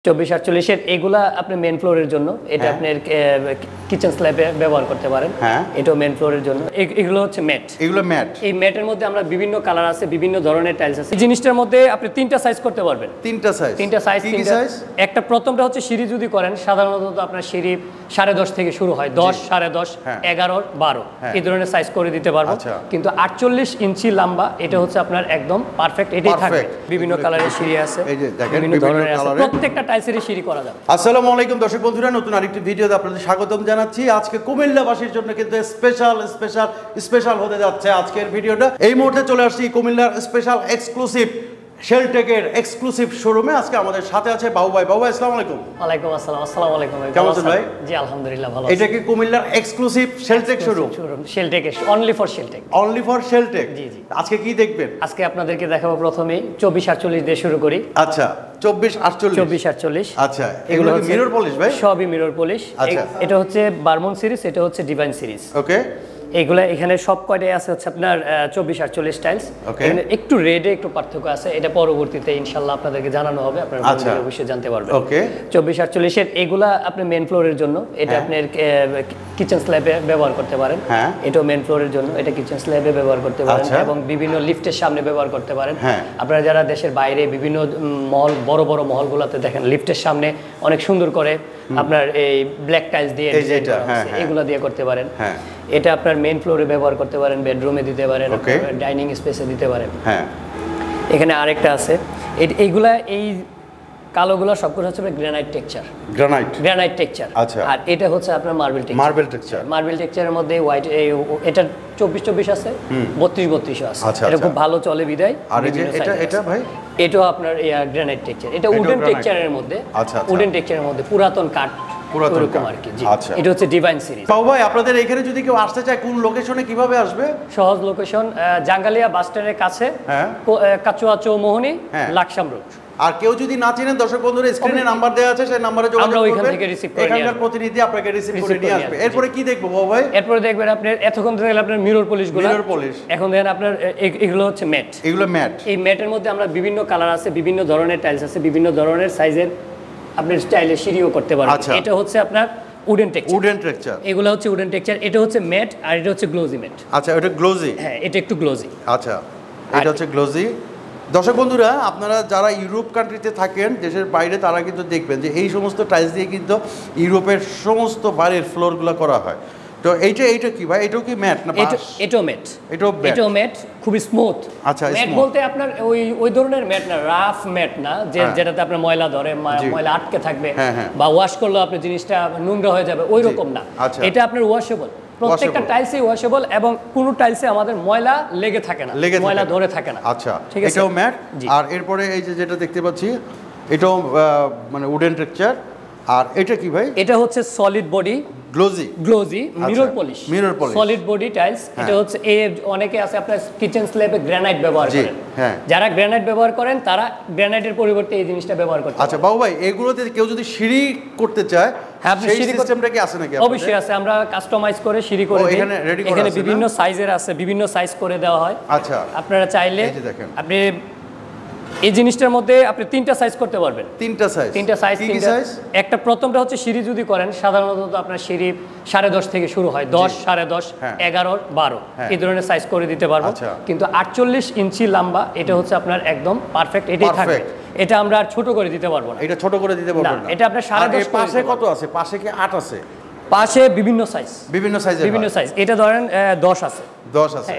24-48 এর এগুলা আপনি মেন ফ্লোরের জন্য, এটা আপনার কিচেন স্ল্যাবে ব্যবহার করতে পারেন। এটাও মেন ফ্লোরের জন্য। এগুলো হচ্ছে ম্যাট। এগুলো ম্যাট। এই ম্যাটের মধ্যে আমরা বিভিন্ন কালার আছে, বিভিন্ন ধরনের টাইলস আছে। এই জিনিসটার মধ্যে আপনি তিনটা সাইজ করতে পারবেন। তিনটা সাইজ। কি সাইজ? একটা প্রথমটা হচ্ছে সিঁড়ি যদি করেন, সাধারণত আপনার সিঁড়ি 10.5 থেকে শুরু হয়, 10, 10.5, 11, 12 এই ধরনের সাইজ করে দিতে পারবো। কিন্তু 48 ইঞ্চি লম্বা, এটা হচ্ছে আপনার একদম পারফেক্ট, এটাই থাকবে। বিভিন্ন কালারের সিঁড়ি আছে, এই যে দেখেন বিভিন্ন ধরনের আছে, প্রত্যেকটা টাইলসের সিঁড়ি করা যাবে। আসসালামু আলাইকুম দর্শক বন্ধুরা, নতুন আরেকটি ভিডিওতে আপনাদের স্বাগতম জানাচ্ছি। আজকে কুমিল্লাবাসীর জন্য কিন্তু স্পেশাল হতে যাচ্ছে আজকের ভিডিওটা। এই মুহূর্তে চলে আসছি কুমিল্লার স্পেশাল এক্সক্লুসিভ শেলটেকের এক্সক্লুসিভ শোরুমে। আজকে আমাদের সাথে আছে বাবু ভাই। বাবু ভাই আসসালামু আলাইকুম। ওয়ালাইকুম আসসালাম। আসসালামু আলাইকুম ভাই, কেমন আছেন ভাই? জি আলহামদুলিল্লাহ ভালো। এটা কি কুমিল্লার exclusive Sheltech showroom? Sheltech, only for Sheltech. Only for Sheltech. জি জি। আজকে কি দেখবেন? আজকে আপনাদেরকে দেখাবো প্রথমেই 24-48 দিয়ে শুরু করি। আচ্ছা, 24-48। আচ্ছা, এগুলো কি মিরর পলিশ ভাই? সবই মিরর পলিশ। এটা হচ্ছে বারমন সিরিজ, এটা হচ্ছে ডিভাইন সিরিজ। ওকে। এইগুলা এখানে সব কয়টাই আছে হচ্ছে আপনার 24-48 টাইলস। এখানে একটু রেডে একটু পার্থক্য আছে, এটা পরবর্তীতে ইনশাআল্লাহ আপনাদেরকে জানানো হবে, আপনারা অবশ্যই জানতে পারবেন। ওকে। 24-48 এর এগুলা আপনি মেন ফ্লোরের জন্য, এটা আপনার কিচেন স্ল্যাবে ব্যবহার করতে পারেন। এটাও মেন ফ্লোরের জন্য, এটা কিচেন স্ল্যাবে ব্যবহার করতে পারেন এবং বিভিন্ন লিফটের সামনে ব্যবহার করতে পারেন। আপনারা যারা দেশের বাইরে বিভিন্ন মহল, বড় বড় মহলগুলোতে দেখেন লিফটের সামনে অনেক সুন্দর করে আপনার এই ব্ল্যাক টাইলস দিয়ে ডিজাইন করা আছে, এগুলা দিয়ে করতে পারেন। এটা আপনার মেইন ফ্লোরে ব্যবহার করতে পারেন, বেডরুমে দিতে পারেন, ডাইনিং স্পেসে দিতে পারেন। এখানে আরেকটা আছে, এইগুলা এই কালোগুলা সবগুলো হচ্ছে গ্রানাইট টেক্সচার। Granite texture. আর এটা হচ্ছে আপনার মার্বেল টেক্সচার। মার্বেল টেক্সচারের মধ্যে হোয়াইট, এটা 24-24 আছে, 32-32 আছে। এটা খুব ভালো চলে বিদায়। আর এটা ভাই, এটাও আপনার গ্রানাইট টেক্সচার। এটা উডেন টেক্সচারের মধ্যে, উডেন টেক্সচারের মধ্যে পুরাতন কাঠ। এটা হচ্ছে ডিভাইন সিরিজ। বাবু ভাই, আপনাদের এখানে যদি কেউ আসতে চায় কোন লোকেশনে কিভাবে আসবে? সহজ লোকেশন, জাঙ্গালিয়া বাস স্ট্যান্ডের কাছে, কাচুয়া চৌমোহনী, লাকসাম রোড। আর কেউ যদি না চিনেন দর্শক বন্ধুরা, স্ক্রিনে নাম্বার দেওয়া আছে, সেই নম্বরে যোগাযোগ করবেন। আমরা ওইখান থেকে রিসিভ করে এখানকার প্রতিনিধি আপনাকে রিসিভ করে নিয়ে আসবে। এরপরে কি দেখবো বাবু ভাই? এরপরে দেখবেন আপনি এতক্ষণ দেখলেন আপনার মিরর পলিশগুলো। Mirror polish. এখন দেখেন আপনার এগুলো হচ্ছে ম্যাট। এগুলো ম্যাট। এই ম্যাটের মধ্যে আমরা বিভিন্ন কালার আছে, বিভিন্ন ধরনের টাইলস আছে, বিভিন্ন ধরনের সাইজের আপনি স্টাইলে সিঁড়িও করতে পারেন। এটা হচ্ছে আপনার উডেন টেক্সচার। এগুলো হচ্ছে উডেন টেক্সচার। এটা হচ্ছে ম্যাট আর এটা হচ্ছে গ্লোজি ম্যাট। আচ্ছা, এটা গ্লোজি। হ্যাঁ, এটা একটু গ্লোজি। আচ্ছা, এটা হচ্ছে গ্লোজি। দর্শক বন্ধুরা, আপনারা যারা ইউরোপ কান্ট্রিতে থাকেন, দেশের বাইরে, তারা কিন্তু দেখবেন যে এই সমস্ত টাইলস দিয়ে কিন্তু ইউরোপের সমস্ত বাড়ির ফ্লোরগুলো করা হয়। তো এইটা কি ভাই? এটাও কি ম্যাট না? এটাও ম্যাট। এটাও ম্যাট, খুব স্মুথ। আচ্ছা, ম্যাট বলতে আপনার ওই ধরনের ম্যাট না, রাফ ম্যাট না, যেটাতে আপনার ময়লা ধরে, ময়লা আটকে থাকবে বা ওয়াশ করলে আপনার জিনিসটা নোংরা হয়ে যাবে, ওই রকম না। এটা আপনার ওয়াশেবল। প্রত্যেকটা টাইলসই ওয়াশেবল এবং কোনো টাইলসে আমাদের ময়লা লেগে থাকে না, ময়লা ধরে থাকে না। আচ্ছা, এটাও ম্যাট। আর এরপরে এই যে যেটা দেখতে পাচ্ছি, এটাও মানে উডেন টেক্সচার। আর এটা কি ভাই? এটা হচ্ছে solid body glossy mirror polish. Solid body tiles. এটা হচ্ছে অনেকে আছে আপনার কিচেন স্ল্যাবে গ্রানাইট ব্যবহার করেন। যারা গ্রানাইট ব্যবহার করেন তারা গ্রানাইটের পরিবর্তে এই জিনিসটা ব্যবহার করতে। আচ্ছা বাবু ভাই, এগুলোতে কেউ যদি সিঁড়ি করতে চায়, সেই সিস্টেমটা কি আছে নাকি? অবশ্যই আছে, আমরা কাস্টমাইজ করে সিঁড়ি করে দিই। এখানে বিভিন্ন সাইজের আছে, বিভিন্ন সাইজ করে দেওয়া হয়। আচ্ছা, আপনারা চাইলে আপনি এই জিনিসটার মধ্যে আপনি তিনটা সাইজ করতে পারবেন। তিনটা সাইজ। একটা প্রথমটা হচ্ছে সিঁড়ি যদি করেন, সাধারণত আপনার সিঁড়ি 10.5 থেকে শুরু হয়, 10, 10.5, 11, 12 এই ধরনের সাইজ করে দিতে পারবো। কিন্তু 48 ইঞ্চি লম্বা, এটা হচ্ছে আপনার একদম পারফেক্ট, এটাই থাকবে। এটা আমরা আর ছোট করে দিতে পারবো না। এটা ছোট করে দিতে পারবো না। এটা আপনার 10.5। পাশে কত আছে? পাশে কি 8 আছে? পাশে বিভিন্ন সাইজ। এটা ধরেন 10 আছে।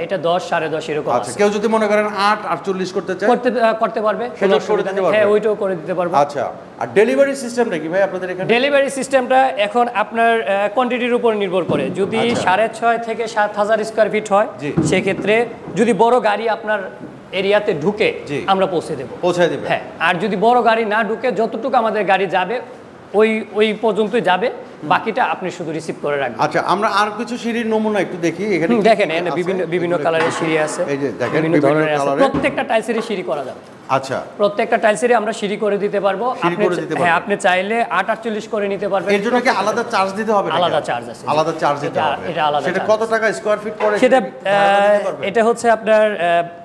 এটা 10, 10.5 এরকম আছে। কেউ যদি মনে করেন 8, 48 করতে চায়, করতে পারবে। হ্যাঁ, ওইটাও করে দিতে পারবো। আচ্ছা, আর ডেলিভারি সিস্টেমটা কি ভাই আপনাদের এখানে? ডেলিভারি সিস্টেমটা এখন আপনার কোয়ান্টিটির উপর নির্ভর করে। যদি 6.5 থেকে 7,000 স্কয়ার ফিট হয়, সেক্ষেত্রে যদি বড় গাড়ি আপনার এরিয়াতে ঢুকে, আমরা পৌঁছে দেব। হ্যাঁ, আর যদি বড় গাড়ি না ঢুকে, যতটুকু আমাদের গাড়ি যাবে ওই পর্যন্তই যাবে, বাকিটা আপনি শুধু রিসিভ করে রাখবেন। আচ্ছা, আমরা আর কিছু সিঁড়ির নমুনা একটু দেখি। এখানে দেখেন বিভিন্ন কালারের সিঁড়ি আছে, এই যে দেখেন বিভিন্ন ধরনের আছে। প্রত্যেকটা টাইলসেরই সিঁড়ি করা যাবে। আচ্ছা, প্রত্যেকটা টাইলসেরই আমরা সিঁড়ি করে দিতে পারবো। হ্যাঁ, আপনি চাইলে 8-48 করে নিতে পারবেন। এর জন্য কি আলাদা চার্জ দিতে হবে? আলাদা চার্জ আছে। এটা কত টাকা স্কয়ার ফিট পড়ে? সেটা এটা হচ্ছে আপনার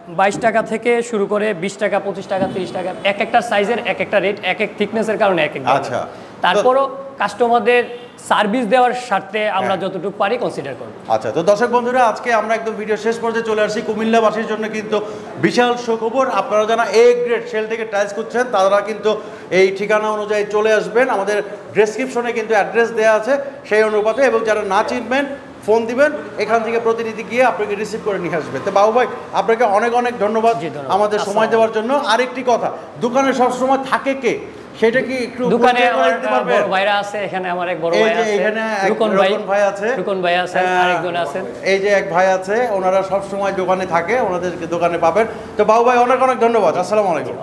22 টাকা থেকে শুরু করে 20 টাকা 25 টাকা 30 টাকা এক একটা সাইজের এক একটা রেট এক এক থিকনেসের কারণে এক এক দাম। আচ্ছা তারপরও কাস্টমারদের সার্ভিস দেওয়ার স্বার্থে আমরা যতটুকু পারি কনসিডার করব। আচ্ছা, তো দর্শক বন্ধুরা আজকে আমরা একদম ভিডিও শেষ পর্যায়ে চলে আসছি। কুমিল্লাবাসীর জন্য কিন্তু বিশাল সুখবর, আপনারা যারা এ গ্রেড সেল থেকে টাইলস করছেন তারা কিন্তু এই ঠিকানা অনুযায়ী চলে আসবেন। আমাদের ডেসক্রিপশনে কিন্তু অ্যাড্রেস দেওয়া আছে সেই অনুপাতে, এবং যারা না চিনবেন ফোন দিবেন, এখান থেকে প্রতিনিধি গিয়ে আপনাকে রিসিভ করে নিয়ে আসবে। তো বাবু ভাই আপনাকে অনেক অনেক ধন্যবাদ আমাদের সময় দেওয়ার জন্য। আরেকটি কথা, দোকানে সবসময় থাকে কে সেটা কি একটু দোকানে আমার বড় ভাইরা আছে, এখানে আমার এক বড় ভাই আছে, এখানে রুকন ভাই আছে, রুকন ভাই আছে, আরেকজন আছেন, এই যে এক ভাই আছে, ওনারা সব সময় দোকানে থাকে, ওনাদেরকে দোকানে পাবেন। তো বাবু ভাই অনেক অনেক ধন্যবাদ। আসসালামু আলাইকুম।